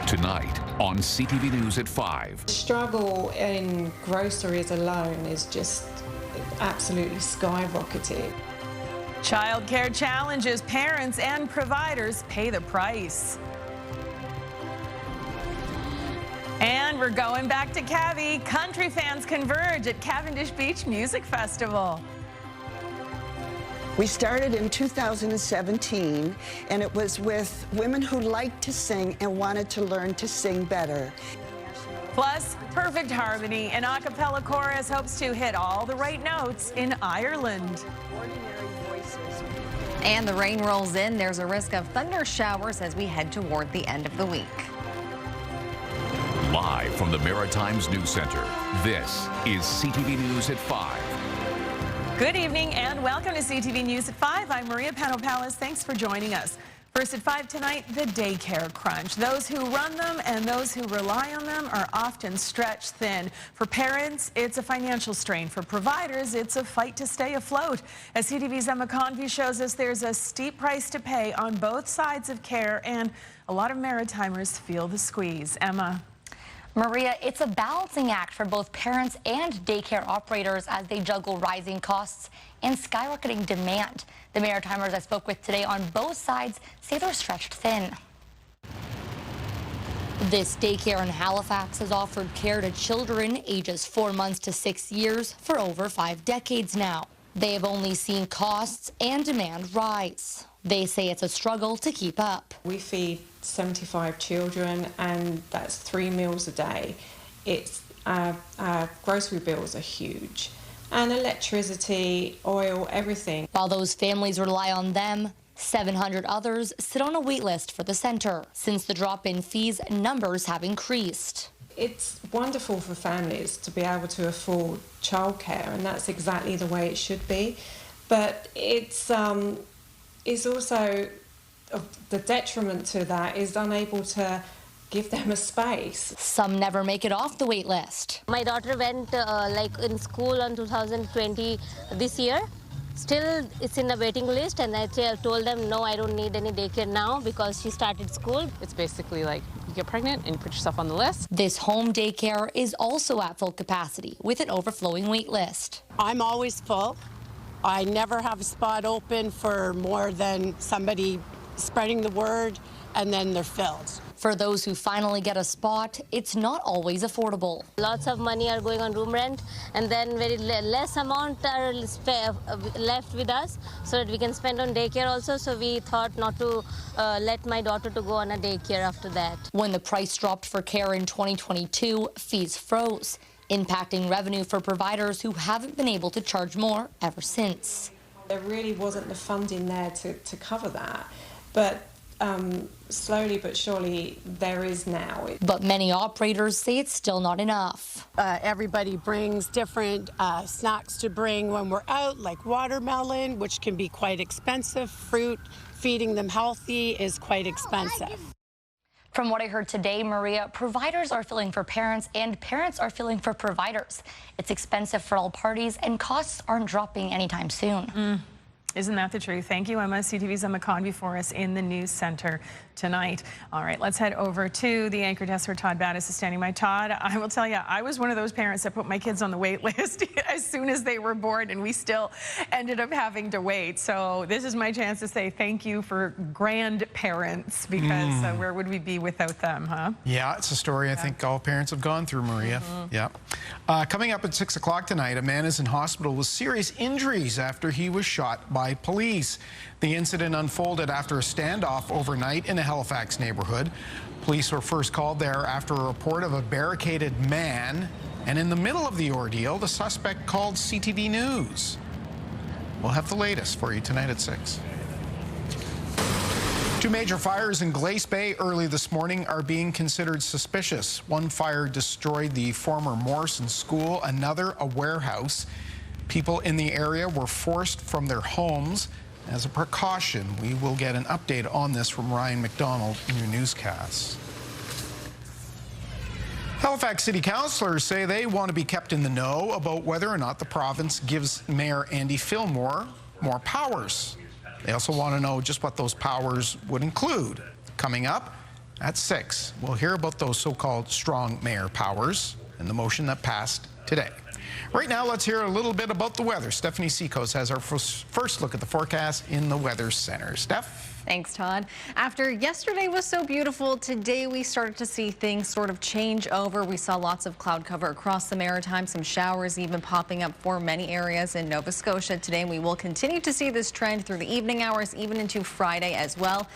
Tonight on CTV News at 5. The struggle in groceries alone is just absolutely skyrocketed. Childcare challenges, parents and providers pay the price. And we're going back to Cavi. Country fans converge at Cavendish Beach Music Festival. We started in 2017, and it was with women who liked to sing and wanted to learn to sing better. Plus, perfect harmony. An a cappella chorus hopes to hit all the right notes in Ireland. And the rain rolls in. There's a risk of thunder showers as we head toward the end of the week. Live from the Maritimes News Center, this is CTV News at 5. Good evening and welcome to CTV News at 5. I'm Maria Panopalis. Thanks for joining us. First at 5 tonight, the daycare crunch. Those who run them and those who rely on them are often stretched thin. For parents, it's a financial strain. For providers, it's a fight to stay afloat. As CTV's Emma Convey shows us, there's a steep price to pay on both sides of care, and a lot of Maritimers feel the squeeze. Emma. Maria, it's a balancing act for both parents and daycare operators as they juggle rising costs and skyrocketing demand. The Maritimers I spoke with today on both sides say they're stretched thin. This daycare in Halifax has offered care to children ages 4 months to 6 years for over 5 decades now. They have only seen costs and demand rise. They say it's a struggle to keep up. We feed 75 children, and that's 3 meals a day. It's grocery bills are huge, and electricity, oil, everything. While those families rely on them, 700 others sit on a wait list for the center. Since the drop in fees, numbers have increased. It's wonderful for families to be able to afford childcare, and that's exactly the way it should be. But it's also the detriment to that is unable to give them a space. Some never make it off the wait list. My daughter went in school on 2020 this year. Still, it's in the waiting list, and I told them, no, I don't need any daycare now because she started school. It's basically like you get pregnant and you put yourself on the list. This home daycare is also at full capacity with an overflowing wait list. I'm always full. I never have a spot open for more than somebody spreading the word, and then they're filled. For those who finally get a spot, it's not always affordable. Lots of money are going on room rent, and then very less amount are left with us so that we can spend on daycare also. So we thought not to let my daughter to go on a daycare after that. When the price dropped for care in 2022, fees froze, impacting revenue for providers who haven't been able to charge more ever since. There really wasn't the funding there to cover that, but slowly but surely there is now. But many operators say it's still not enough. Everybody brings different snacks to bring when we're out, like watermelon, which can be quite expensive. Fruit, feeding them healthy is quite expensive. From what I heard today, Maria, providers are filling for parents and parents are filling for providers. It's expensive for all parties and costs aren't dropping anytime soon. Isn't that the truth? Thank you, Emma. CTV's Emma Convey for us in the news center tonight. All right, let's head over to the anchor desk where Todd Battis is standing by. Todd, I will tell you, I was one of those parents that put my kids on the wait list as soon as they were born, and we still ended up having to wait. So this is my chance to say thank you for grandparents, because where would we be without them, huh? Yeah, it's a story I think all parents have gone through, Maria. Yeah. Coming up at 6 o'clock tonight, a man is in hospital with serious injuries after he was shot by police. The incident unfolded after a standoff overnight in a Halifax neighborhood. Police were first called there after a report of a barricaded man, and in the middle of the ordeal, the suspect called CTV News. We'll have the latest for you tonight at 6. 2 major fires in Glace Bay early this morning are being considered suspicious. One fire destroyed the former Morrison School, another a warehouse. People in the area were forced from their homes. As a precaution, we will get an update on this from Ryan McDonald in your newscast. Halifax City Councillors say they want to be kept in the know about whether or not the province gives Mayor Andy Fillmore more powers. They also want to know just what those powers would include. Coming up, At 6, we'll hear about those so-called strong mayor powers and the motion that passed today. Right now, let's hear a little bit about the weather. Stephanie Seacoast has our first look at the forecast in the Weather Center. Steph? Thanks, Todd. After yesterday was so beautiful, today we started to see things sort of change over. We saw lots of cloud cover across the Maritime, some showers even popping up for many areas in Nova Scotia today. And we will continue to see this trend through the evening hours, even into Friday as well.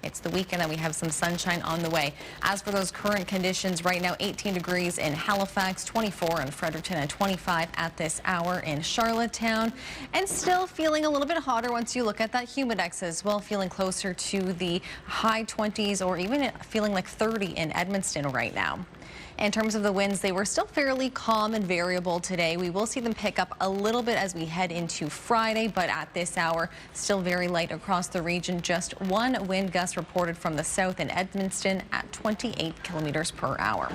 It's the weekend that we have some sunshine on the way. As for those current conditions, right now 18 degrees in Halifax, 24 in Fredericton, and 25 at this hour in Charlottetown. And still feeling a little bit hotter once you look at that humidex as well, feeling closer to the high 20s or even feeling like 30 in Edmundston right now. In terms of the winds, they were still fairly calm and variable today. We will see them pick up a little bit as we head into Friday, but at this hour, still very light across the region. Just one wind gust reported from the south in Edmundston at 28 kilometers per hour.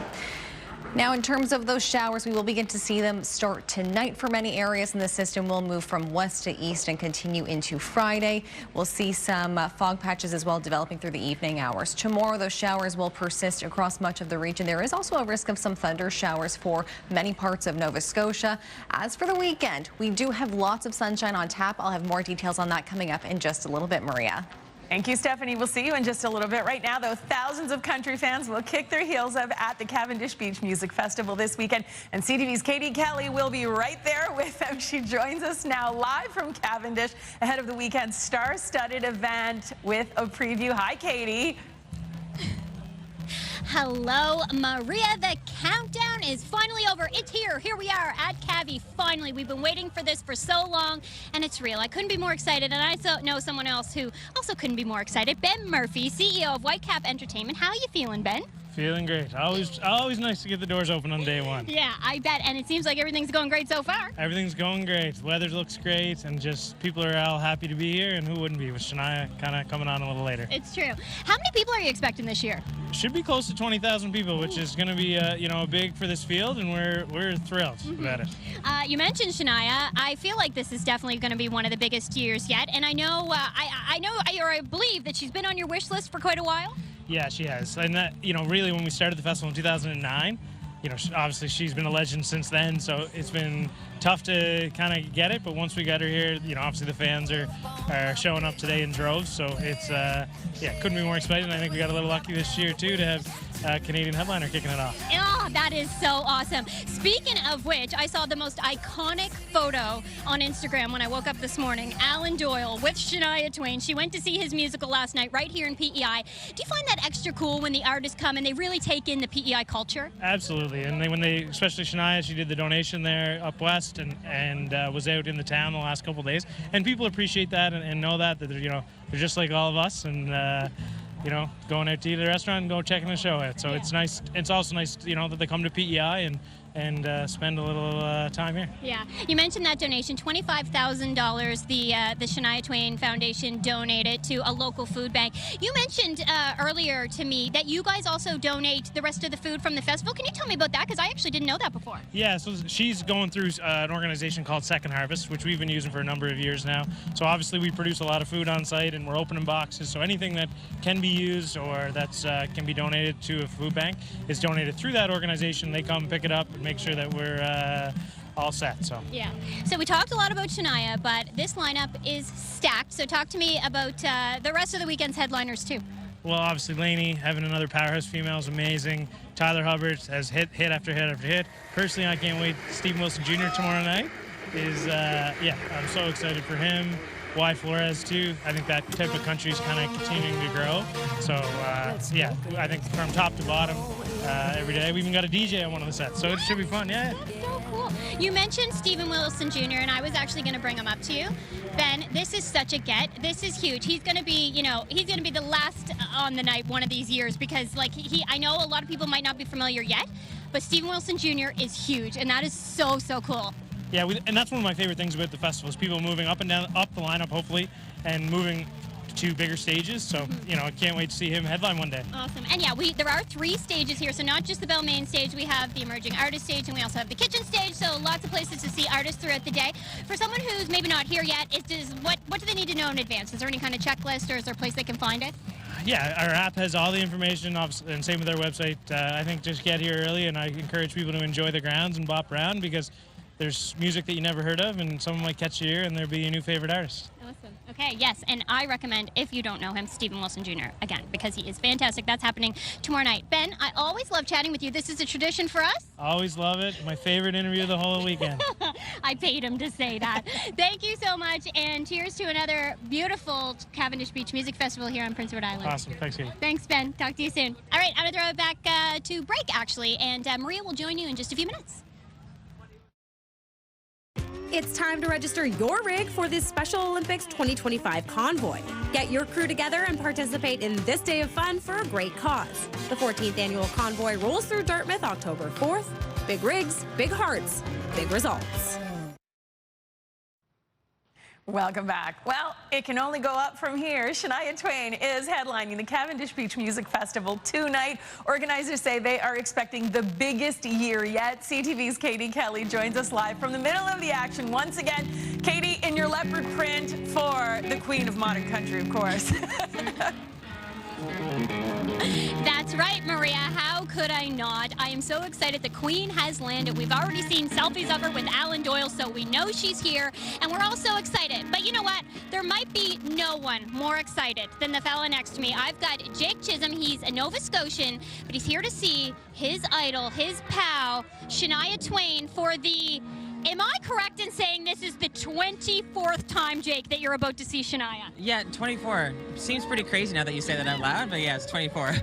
Now, in terms of those showers, we will begin to see them start tonight for many areas, and the system will move from west to east and continue into Friday. We'll see some fog patches as well developing through the evening hours. Tomorrow, those showers will persist across much of the region. There is also a risk of some thunder showers for many parts of Nova Scotia. As for the weekend, we do have lots of sunshine on tap. I'll have more details on that coming up in just a little bit, Maria. Thank you, Stephanie. We'll see you in just a little bit. Right now, though, thousands of country fans will kick their heels up at the Cavendish Beach Music Festival this weekend. And CTV's Katie Kelly will be right there with them. She joins us now live from Cavendish ahead of the weekend's star-studded event with a preview. Hi, Katie. Hello, Maria. The countdown is finally over. It's here. Here we are at Cavi. Finally, we've been waiting for this for so long, and it's real. I couldn't be more excited, and I know someone else who also couldn't be more excited. Ben Murphy, CEO of Whitecap Entertainment. How are you feeling, Ben? Feeling great. Always nice to get the doors open on day one. Yeah, I bet. And it seems like everything's going great so far. Everything's going great. The weather looks great, and just people are all happy to be here, and who wouldn't be with Shania kind of coming on a little later. It's true. How many people are you expecting this year? Should be close to 20,000 people, which is going to be big for this field, and we're thrilled about it. You mentioned Shania. I feel like this is definitely going to be one of the biggest years yet, and I know I believe that she's been on your wish list for quite a while. Yeah, she has. And that, really when we started the festival in 2009, obviously she's been a legend since then, so it's been tough to kind of get it, but once we got her here, obviously the fans are showing up today in droves, so it's, couldn't be more excited, and I think we got a little lucky this year, too, to have a Canadian headliner kicking it off. Oh, that is so awesome. Speaking of which, I saw the most iconic photo on Instagram when I woke up this morning. Alan Doyle with Shania Twain. She went to see his musical last night right here in PEI. Do you find that extra cool when the artists come and they really take in the PEI culture? Absolutely, and especially Shania, she did the donation there up west and was out in the town the last couple of days, and people appreciate that and know that they're just like all of us, and going out to eat at a restaurant and go checking the show out. So it's nice. It's also nice, that they come to PEI and spend a little time here. Yeah, you mentioned that donation, $25,000. The Shania Twain Foundation donated to a local food bank. You mentioned earlier to me that you guys also donate the rest of the food from the festival. Can you tell me about that? Because I actually didn't know that before. Yeah, so she's going through an organization called Second Harvest, which we've been using for a number of years now. So obviously we produce a lot of food on site, and we're opening boxes. So anything that can be used or that's can be donated to a food bank is donated through that organization. They come pick it up and make sure that we're all set. So yeah. So we talked a lot about Shania, but this lineup is stacked. So talk to me about the rest of the weekend's headliners too. Well, obviously Lainey, having another powerhouse female is amazing. Tyler Hubbard has hit after hit after hit. Personally, I can't wait. Stephen Wilson Jr. tomorrow night is I'm so excited for him. Y Flores too. I think that type of country is kind of continuing to grow. So I think from top to bottom every day. We even got a DJ on one of the sets, so it should be fun. Yeah. That's so cool. You mentioned Stephen Wilson Jr. and I was actually going to bring him up to you. Ben, this is such a get. This is huge. He's going to be, he's going to be the last on the night one of these years because, I know a lot of people might not be familiar yet, but Stephen Wilson Jr. is huge, and that is so, so cool. Yeah, and that's one of my favorite things about the festival is people moving up and down, up the lineup, hopefully, and moving 2 bigger stages. So, you know, I can't wait to see him headline one day. Awesome. And yeah, there are 3 stages here. So not just the Bell Main stage, we have the Emerging Artist stage, and we also have the Kitchen stage. So lots of places to see artists throughout the day. For someone who's maybe not here yet, what do they need to know in advance? Is there any kind of checklist, or is there a place they can find it? Yeah, our app has all the information, and same with our website. I think just get here early, and I encourage people to enjoy the grounds and bop around, because there's music that you never heard of, and someone might catch your ear, and there'll be a new favorite artist. Awesome. Okay, yes, and I recommend, if you don't know him, Steven Wilson Jr., again, because he is fantastic. That's happening tomorrow night. Ben, I always love chatting with you. This is a tradition for us. Always love it. My favorite interview of the whole weekend. I paid him to say that. Thank you so much, and cheers to another beautiful Cavendish Beach Music Festival here on Prince Edward Island. Awesome. Thanks, Katie. Thanks, Ben. Talk to you soon. All right, I'm going to throw it back to break, actually, and Maria will join you in just a few minutes. It's time to register your rig for this Special Olympics 2025 convoy. Get your crew together and participate in this day of fun for a great cause. The 14th annual convoy rolls through Dartmouth October 4th. Big rigs, big hearts, big results. Welcome back. Well, it can only go up from here. Shania Twain is headlining the Cavendish Beach Music Festival tonight. Organizers say they are expecting the biggest year yet. CTV's Katie Kelly joins us live from the middle of the action once again. Katie, in your leopard print for the queen of modern country, of course. That's right, Maria. How could I not? I am so excited. The Queen has landed. We've already seen selfies of her with Alan Doyle, so we know she's here, and we're all so excited. But you know what? There might be no one more excited than the fella next to me. I've got Jake Chisholm. He's a Nova Scotian, but he's here to see his idol, his pal, Shania Twain, for the... Am I correct in saying this is the 24th time, Jake, that you're about to see Shania? Yeah, 24. Seems pretty crazy now that you say that out loud, but yeah, it's 24.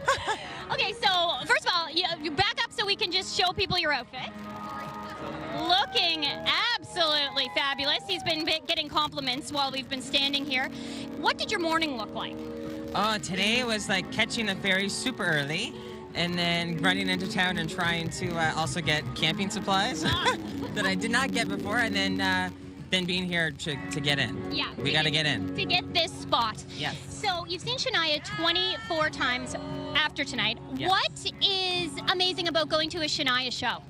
Okay, so first of all, you back up so we can just show people your outfit. Looking absolutely fabulous. He's been getting compliments while we've been standing here. What did your morning look like? Today was like catching the ferry super early, and then running into town and trying to also get camping supplies that I did not get before, and then being here to get in. Yeah. We got to get in. To get this spot. Yes. So you've seen Shania 24 times after tonight. Yes. What is amazing about going to a Shania show?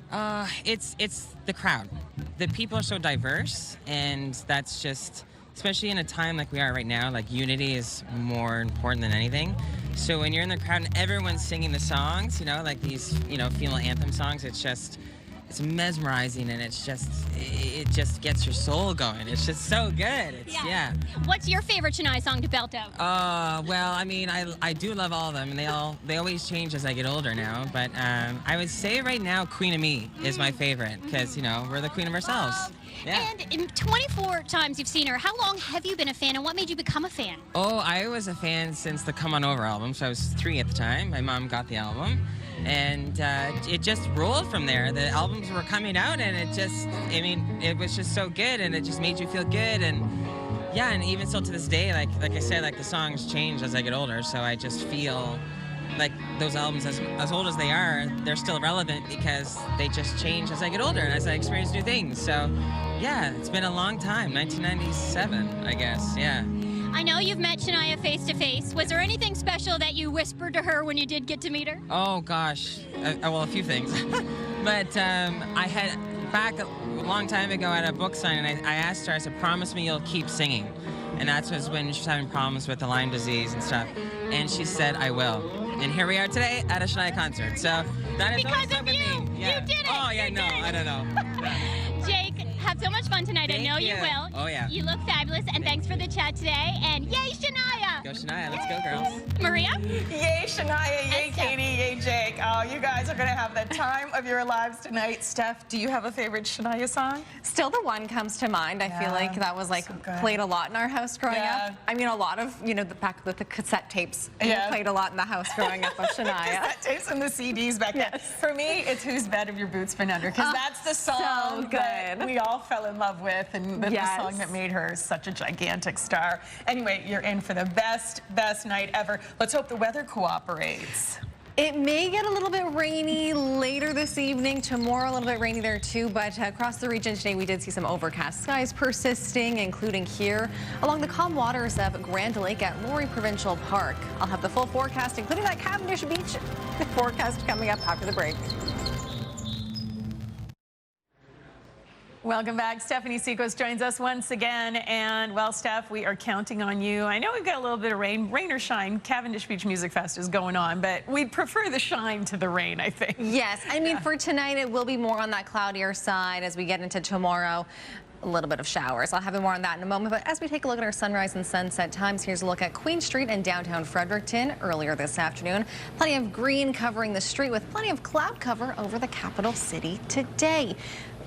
It's the crowd. The people are so diverse, and that's just, especially in a time like we are right now, like unity is more important than anything. So when you're in the crowd and everyone's singing the songs, you know, like these, you know, female anthem songs, it's mesmerizing, and it just gets your soul going. It's just so good. Yeah. What's your favorite Shania song to belt out? Well, I mean, I do love all of them, and they always change as I get older now. But I would say right now, Queen of Me is my favorite, because, you know, we're the queen of ourselves. Yeah. And in 24 times you've seen her, how long have you been a fan, and what made you become a fan? Oh, I was a fan since the Come On Over album, so I was 3 at the time. My mom got the album, and it just rolled from there. The albums were coming out, and it was just so good, and it just made you feel good, and yeah, and even still to this day, like I said, like the songs change as I get older, so I just feel like those albums, as old as they are, they're still relevant because they just change as I get older and as I experience new things. So yeah, it's been a long time, 1997, I guess, yeah. I know you've met Shania face to face. Was there anything special that you whispered to her when you did get to meet her? Oh gosh, well, a few things. But I had, back a long time ago at a book signing, I asked her, I said, promise me you'll keep singing. And that was when she was having problems with the Lyme disease and stuff. And she said, I will. And here we are today at a Shania concert. So that is because of you. Yeah. You did it. Oh, yeah, no, I don't know. Jake, have so much fun tonight. Thank I know you will. Oh, yeah. You look fabulous, and thanks for the chat today. And yay, Shania! Go Shania, let's go, girls. Maria? Yay, Shania, yay, Katie, yay, Jake. Oh, you guys are going to have the time of your lives tonight. Steph, do you have a favorite Shania song? Still The One comes to mind. I feel like that was like played a lot in our house growing up. I mean, a lot of, you know, back with the cassette tapes. Played a lot in the house growing up of Shania. Cassette tapes and the CDs back then. For me, it's Whose Bed Have Your Boots Been Under? Because that's the song that we all fell in love with, and the song that made her such a gigantic star. Anyway, you're in for the best night ever. Let's hope the weather cooperates. It may get a little bit rainy later this evening. Tomorrow, a little bit rainy there too, but across the region today, we did see some overcast skies persisting, including here along the calm waters of Grand Lake at Laurie Provincial Park. I'll have the full forecast, including that Cavendish Beach forecast, coming up after the break. Welcome back. Stephanie Seacos joins us once again. And, well, Steph, we are counting on you. I know we've got a little bit of rain or shine. Cavendish Beach Music Fest is going on, but we'd prefer the shine to the rain, I think. Yes, I mean, for tonight, it will be more on that cloudier side as we get into tomorrow. A little bit of showers. I'll have more on that in a moment. But as we take a look at our sunrise and sunset times, here's a look at Queen Street in downtown Fredericton earlier this afternoon. Plenty of green covering the street with plenty of cloud cover over the capital city today.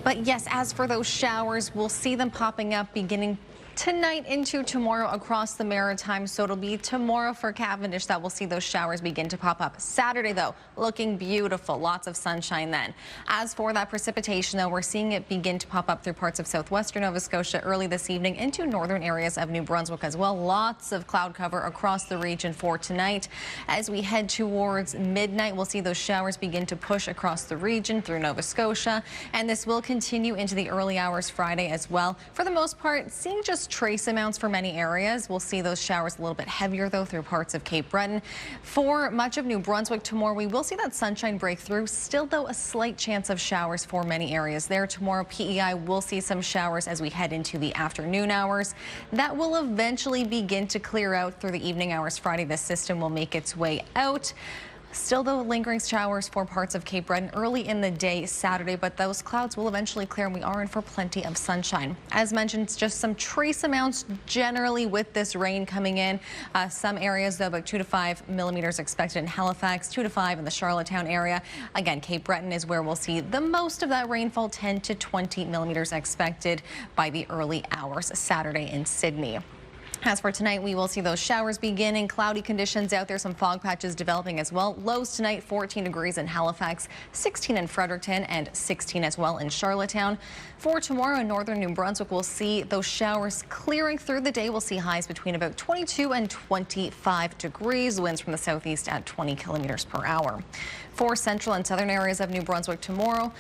But yes, as for those showers, we'll see them popping up beginning tonight into tomorrow across the Maritimes. So it'll be tomorrow for Cavendish that we'll see those showers begin to pop up. Saturday, though, looking beautiful. Lots of sunshine then. As for that precipitation, though, we're seeing it begin to pop up through parts of southwestern Nova Scotia early this evening into northern areas of New Brunswick as well. Lots of cloud cover across the region for tonight. As we head towards midnight, we'll see those showers begin to push across the region through Nova Scotia. And this will continue into the early hours Friday as well. For the most part, seeing just trace amounts for many areas. We'll see those showers a little bit heavier, though, through parts of Cape Breton. For much of New Brunswick tomorrow, we will see that sunshine break through. Still, though, a slight chance of showers for many areas there. Tomorrow, PEI will see some showers as we head into the afternoon hours. That will eventually begin to clear out through the evening hours Friday. The system will make its way out. Still, though, lingering showers for parts of Cape Breton early in the day Saturday, but those clouds will eventually clear and we are in for plenty of sunshine. As mentioned, it's just some trace amounts generally with this rain coming in. Some areas, though, about 2 to 5 millimeters expected in Halifax, 2 to 5 in the Charlottetown area. Again, Cape Breton is where we'll see the most of that rainfall, 10 to 20 millimeters expected by the early hours Saturday in Sydney. As for tonight, we will see those showers beginning. Cloudy conditions out there, some fog patches developing as well. Lows tonight, 14 degrees in Halifax, 16 in Fredericton, and 16 as well in Charlottetown. For tomorrow in northern New Brunswick, we'll see those showers clearing through the day. We'll see highs between about 22 and 25 degrees. Winds from the southeast at 20 kilometers per hour. For central and southern areas of New Brunswick tomorrow,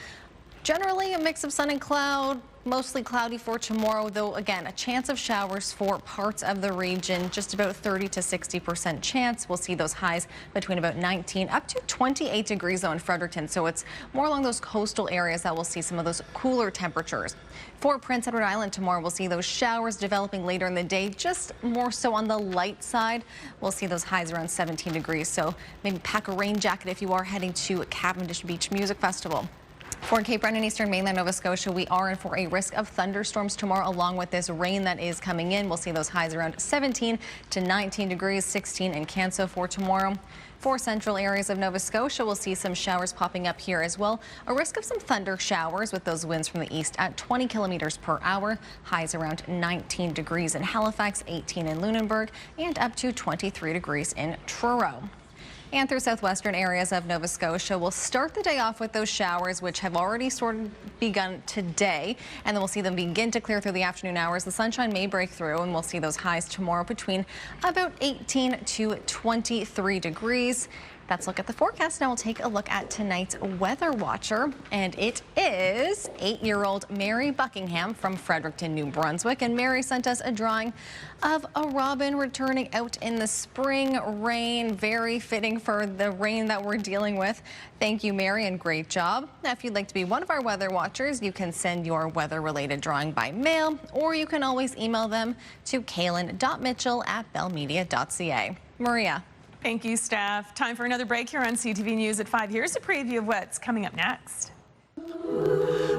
generally a mix of sun and cloud. Mostly cloudy for tomorrow, though, again, a chance of showers for parts of the region, just about 30 to 60% chance. We'll see those highs between about 19 up to 28 degrees, though, in Fredericton. So it's more along those coastal areas that we'll see some of those cooler temperatures. For Prince Edward Island tomorrow, we'll see those showers developing later in the day, just more so on the light side. We'll see those highs around 17 degrees. So maybe pack a rain jacket if you are heading to Cavendish Beach Music Festival. For Cape Breton and eastern mainland Nova Scotia, we are in for a risk of thunderstorms tomorrow along with this rain that is coming in. We'll see those highs around 17 to 19 degrees, 16 in Canso for tomorrow. For central areas of Nova Scotia, we'll see some showers popping up here as well. A risk of some thunder showers with those winds from the east at 20 kilometers per hour. Highs around 19 degrees in Halifax, 18 in Lunenburg, and up to 23 degrees in Truro. And through southwestern areas of Nova Scotia, we'll start the day off with those showers, which have already sort of begun today. And then we'll see them begin to clear through the afternoon hours. The sunshine may break through, and we'll see those highs tomorrow between about 18 to 23 degrees. That's a look at the forecast. Now we'll take a look at tonight's weather watcher, and it is 8-year-old Mary Buckingham from Fredericton, New Brunswick. And Mary sent us a drawing of a robin returning out in the spring rain. Very fitting for the rain that we're dealing with. Thank you, Mary, and great job. Now, if you'd like to be one of our weather watchers, you can send your weather-related drawing by mail, or you can always email them to kaylin.mitchell@bellmedia.ca. Maria. Thank you, Steph. Time for another break here on CTV News at 5. Here's a preview of what's coming up next.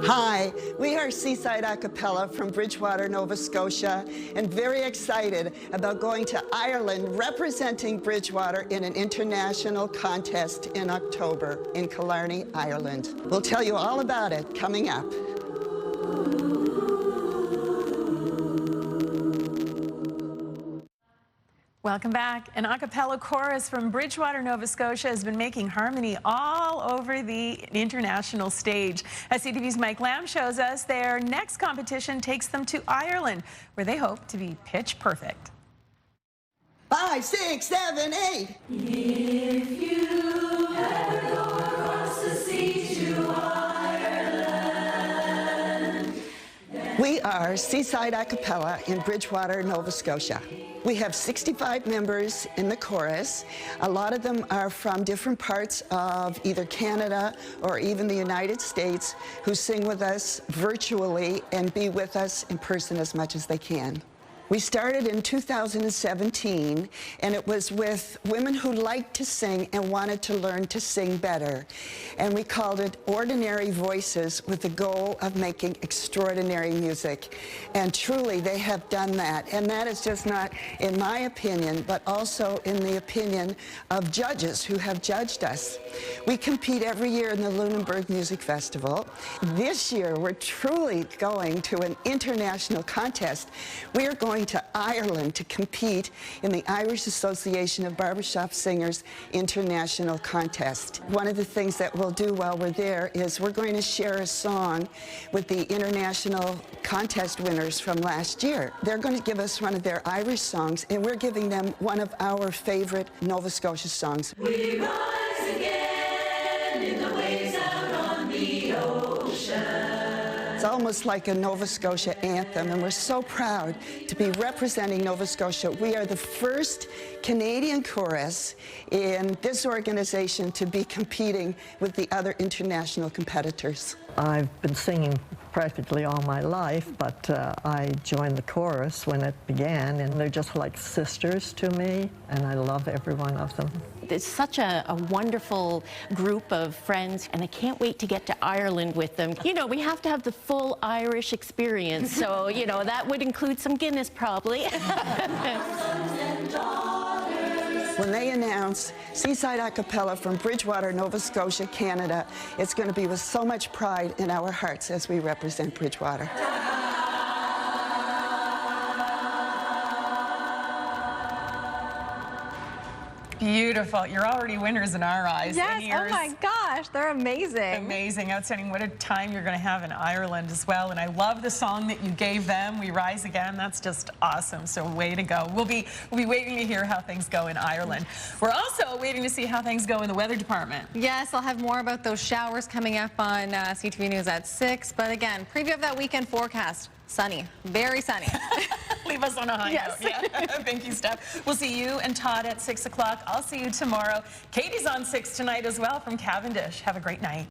Hi, we are Seaside Acappella from Bridgewater, Nova Scotia, and very excited about going to Ireland representing Bridgewater in an international contest in October in Killarney, Ireland. We'll tell you all about it coming up. Welcome back. An a cappella chorus from Bridgewater, Nova Scotia has been making harmony all over the international stage. As CTV's Mike Lamb shows us, their next competition takes them to Ireland, where they hope to be pitch perfect. 5, 6, 7, 8. If you are Seaside Acappella in Bridgewater, Nova Scotia. We have 65 members in the chorus. A lot of them are from different parts of either Canada or even the United States who sing with us virtually and be with us in person as much as they can. We started in 2017, and it was with women who liked to sing and wanted to learn to sing better. And we called it Ordinary Voices with the goal of making extraordinary music. And truly, they have done that. And that is just not in my opinion, but also in the opinion of judges who have judged us. We compete every year in the Lunenburg Music Festival. This year, we're truly going to an international contest. We are going to Ireland to compete in the Irish Association of Barbershop Singers International Contest. One of the things that we'll do while we're there is we're going to share a song with the international contest winners from last year. They're going to give us one of their Irish songs, and we're giving them one of our favorite Nova Scotia songs. We rise again in the waves out on the ocean. It's almost like a Nova Scotia anthem, and we're so proud to be representing Nova Scotia. We are the first Canadian chorus in this organization to be competing with the other international competitors. I've been singing practically all my life, but I joined the chorus when it began, and they're just like sisters to me, and I love every one of them. It's such a wonderful group of friends, and I can't wait to get to Ireland with them. You know, we have to have the full Irish experience, so, you know, that would include some Guinness probably. When they announce Seaside Acappella from Bridgewater, Nova Scotia, Canada, it's going to be with so much pride in our hearts as we represent Bridgewater. Beautiful. You're already winners in our eyes. Yes, oh my gosh, they're amazing. Amazing, outstanding. What a time you're going to have in Ireland as well. And I love the song that you gave them, We Rise Again. That's just awesome. So way to go. We'll be waiting to hear how things go in Ireland. We're also waiting to see how things go in the weather department. Yes, I'll have more about those showers coming up on CTV News at 6. But again, preview of that weekend forecast. Sunny, very sunny. Leave us on a high note. Yeah. Thank you, Steph. We'll see you and Todd at 6 o'clock. I'll see you tomorrow. Katie's on 6 tonight as well from Cavendish. Have a great night.